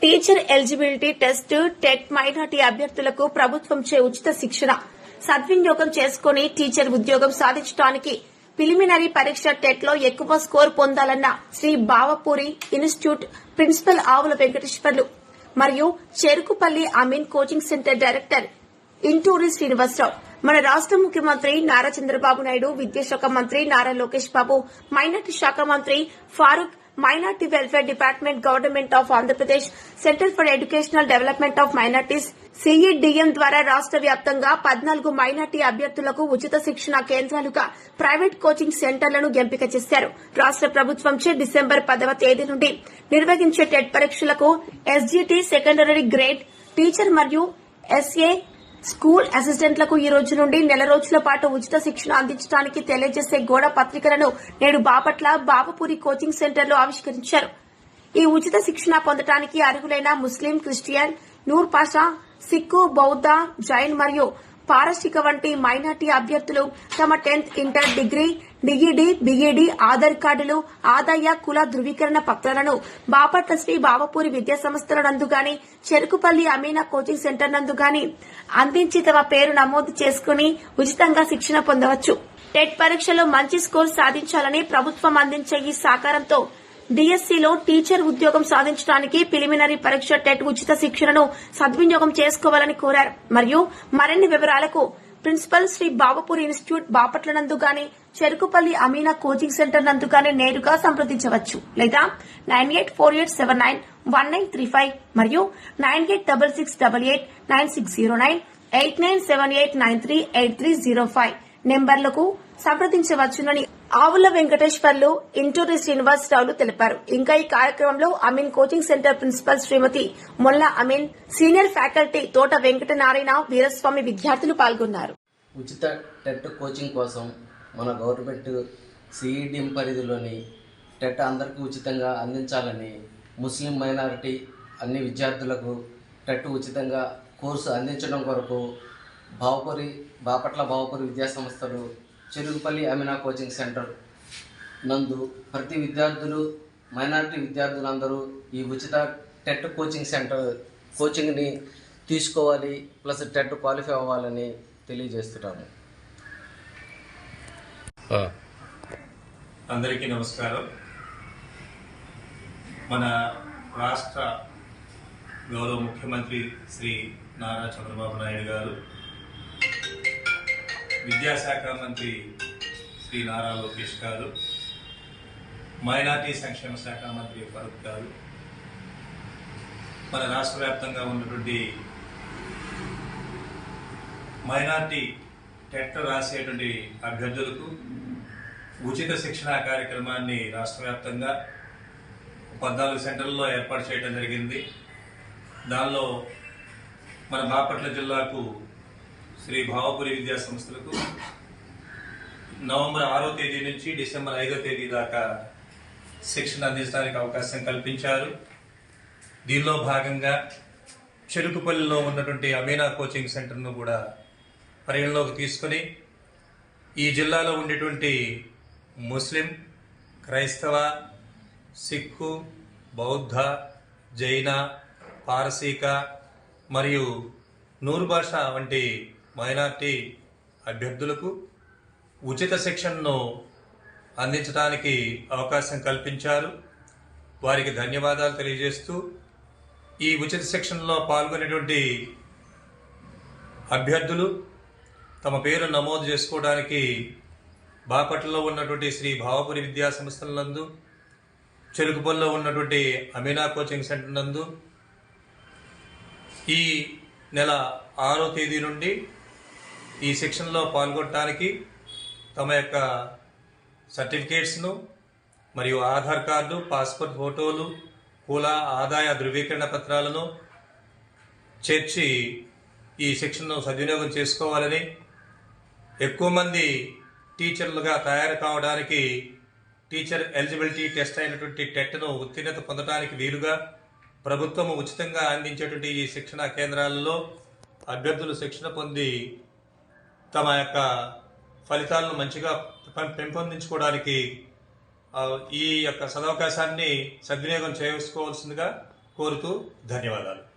Teacher eligibility test TET minority అభ్యర్థులకు ప్రభుత్వంచే ఉచిత శిక్షణ సద్వినియోగం చేసుకుని టీచర్ ఉద్యోగం సాధించడానికి ప్రిలిమినరీ పరీక్ష టెట్ లో ఎక్కువ స్కోర్ పొందాలన్న శ్రీ బావపూరి ఇన్స్టిట్యూట్ ప్రిన్సిపల్ ఆవుల వెంకటేశ్వర్లు మరియు Cherukupalli Ameen coaching centre director Inturi Srinivasarao, మన రాష్ట ముఖ్యమంత్రి నారా చంద్రబాబు నాయుడు, విద్యాశాఖ మంత్రి నారా లోకేష్ బాబు, మైనార్టీ శాఖ మంత్రి Farooq, minority welfare department, government of Andhra Pradesh, centre for educational development of minorities, సిఈడిఎం ద్వారా రాష్ట వ్యాప్తంగా 14 మైనార్టీ అభ్యర్థులకు ఉచిత శిక్షణ కేంద్రాలుగా ప్రైవేట్ కోచింగ్ సెంటర్లను ఎంపిక చేశారు. రాష్ట ప్రభుత్వంచే డిసెంబర్ 10వ తేదీ నుండి నిర్వహించే టెట్ పరీక్షలకు ఎస్జీటీ సెకండరీ గ్రేడ్ టీచర్ మరియు ఎస్ఏ స్కూల్ అసిస్టెంట్లకు ఈ రోజు నుండి నెల రోజుల పాటు ఉచిత శిక్షణ అందించడానికి తెలియజేసే గోడ పత్రికలను నేడు బాపట్ల బావపూరి కోచింగ్ సెంటర్లో ఆవిష్కరించారు. ఈ ఉచిత శిక్షణ పొందడానికి అర్హులైన ముస్లిం, క్రిస్టియన్, నూర్ పాషా, సిక్కు, బౌద్ధ, జైన్ మరియు పారసిక వంటి మైనార్టీ అభ్యర్థులు తమ 10th, inter, degree, DEd, BEd, Aadhaar కార్డులు, ఆదాయ, కుల ధృవీకరణ పత్రాలను బాపట్ల శ్రీ బావపూరి విద్యా సంస్థల నందు గాని, చెరుకుపల్లి అమీనా కోచింగ్ సెంటర్ నందు గాని అందించి తమ పేరు నమోదు చేసుకుని ఉచితంగా శిక్షణ పొందవచ్చు. టెట్ పరీక్షలో మంచి స్కోర్ సాధించాలని ప్రభుత్వం అందించే ఈ సహకారంతో డిఎస్సీలో టీచర్ ఉద్యోగం సాధించడానికి ప్రిలిమినరీ పరీక్ష టెట్ ఉచిత శిక్షణను సద్వినియోగం చేసుకోవాలని కోరారు. మరియు మరిన్ని వివరాలకు ప్రిన్సిపల్ శ్రీ బావపూరి ఇన్స్టిట్యూట్ బాపట్ల నందు గాని, చెరుకుపల్లి అమీనా కోచింగ్ సెంటర్ నందు గాని నేరుగా సంప్రదించవచ్చు లేదా 9848791935 మరియు 9866889609 8978938305 నెంబర్లకు సంప్రదించవచ్చునని ఆవుల వెంకటేశ్వర్లు, ఇంటూరి శ్రీనివాసరావులు తెలిపారు. ఇంకా ఈ కార్యక్రమంలో అమీన్ కోచింగ్ సెంటర్ ప్రిన్సిపల్ శ్రీమతి మొల్లా అమీన్, సీనియర్ ఫ్యాకల్టీ తోట వెంకటనారాయణ, వీరస్వామి విద్యార్థులు పాల్గొన్నారు. ఉచిత టెట్ కోచింగ్ కోసం మన గవర్నమెంట్ సిఈడిఎం పరిధిలోని టెట్ అందరికీ ఉచితంగా అందించాలని ముస్లిం మైనారిటీ అన్ని విద్యార్థులకు టెట్ ఉచితంగా కోర్సు అందించడం కొరకు బాపట్ల బావపూరి విద్యా సంస్థలు, చెరుకుపల్లి అమీనా కోచింగ్ సెంటర్ నందు ప్రతి విద్యార్థులు, మైనారిటీ విద్యార్థులందరూ ఈ ఉచిత టెట్ కోచింగ్ని తీసుకోవాలి, ప్లస్ టెట్ క్వాలిఫై అవ్వాలని తెలియజేస్తున్నాము. అందరికీ నమస్కారం. మన రాష్ట్ర గౌరవ ముఖ్యమంత్రి శ్రీ నారా చంద్రబాబు నాయుడు గారు, విద్యాశాఖ మంత్రి శ్రీ నారా లోకేష్ గారు, మైనార్టీ సంక్షేమ శాఖ మంత్రి ఫారూక్ గారు, మన రాష్ట్ర వ్యాప్తంగా ఉన్నటువంటి మైనార్టీ టెట్ రాసేటువంటి అభ్యర్థులకు ఉచిత శిక్షణా కార్యక్రమాన్ని రాష్ట్ర వ్యాప్తంగా 14 సెంటర్లలో ఏర్పాటు చేయడం జరిగింది. దానిలో మన బాపట్ల జిల్లాకు శ్రీ బావపూరి విద్యా సంస్థలకు నవంబర్ 6వ తేదీ నుంచి డిసెంబర్ 5వ తేదీ దాకా శిక్షణ అందించడానికి అవకాశం కల్పించారు. దీనిలో భాగంగా చెరుకుపల్లిలో ఉన్నటువంటి అమీనా కోచింగ్ సెంటర్ను కూడా పరిగణలోకి తీసుకుని ఈ జిల్లాలో ఉండేటువంటి ముస్లిం, క్రైస్తవ, సిక్కు, బౌద్ధ, జైన, పారసీక మరియు నూరు భాష వంటి మైనార్టీ అభ్యర్థులకు ఉచిత శిక్షణను అందించడానికి అవకాశం కల్పించారు. వారికి ధన్యవాదాలు తెలియజేస్తూ ఈ ఉచిత శిక్షణలో పాల్గొనేటువంటి అభ్యర్థులు తమ పేరు నమోదు చేసుకోవడానికి బాపట్లలో ఉన్నటువంటి శ్రీ బావపూరి విద్యా సంస్థల నందు, చెరుకుపల్లిలో ఉన్నటువంటి అమీనా కోచింగ్ సెంటర్ నందు ఈ నెల 6వ తేదీ నుండి ఈ శిక్షణలో పాల్గొనడానికి తమ యొక్క సర్టిఫికేట్స్ను మరియు ఆధార్ కార్డు, పాస్పోర్ట్ ఫోటోలు, కుల, ఆదాయ ధృవీకరణ పత్రాలను చేర్చి ఈ శిక్షణను సద్వినియోగం చేసుకోవాలని, ఎక్కువ మంది టీచర్లుగా తయారు కావడానికి టీచర్ ఎలిజిబిలిటీ టెస్ట్ అయినటువంటి టెట్ను ఉత్తీర్ణత పొందడానికి వీలుగా ప్రభుత్వం ఉచితంగా అందించేటువంటి ఈ శిక్షణా కేంద్రాలలో అభ్యర్థులు శిక్షణ పొంది తమ యొక్క ఫలితాలను మంచిగా పెంపొందించుకోవడానికి ఈ యొక్క సదవకాశాన్ని సద్వినియోగం చేసుకోవాల్సిందిగా కోరుతూ ధన్యవాదాలు.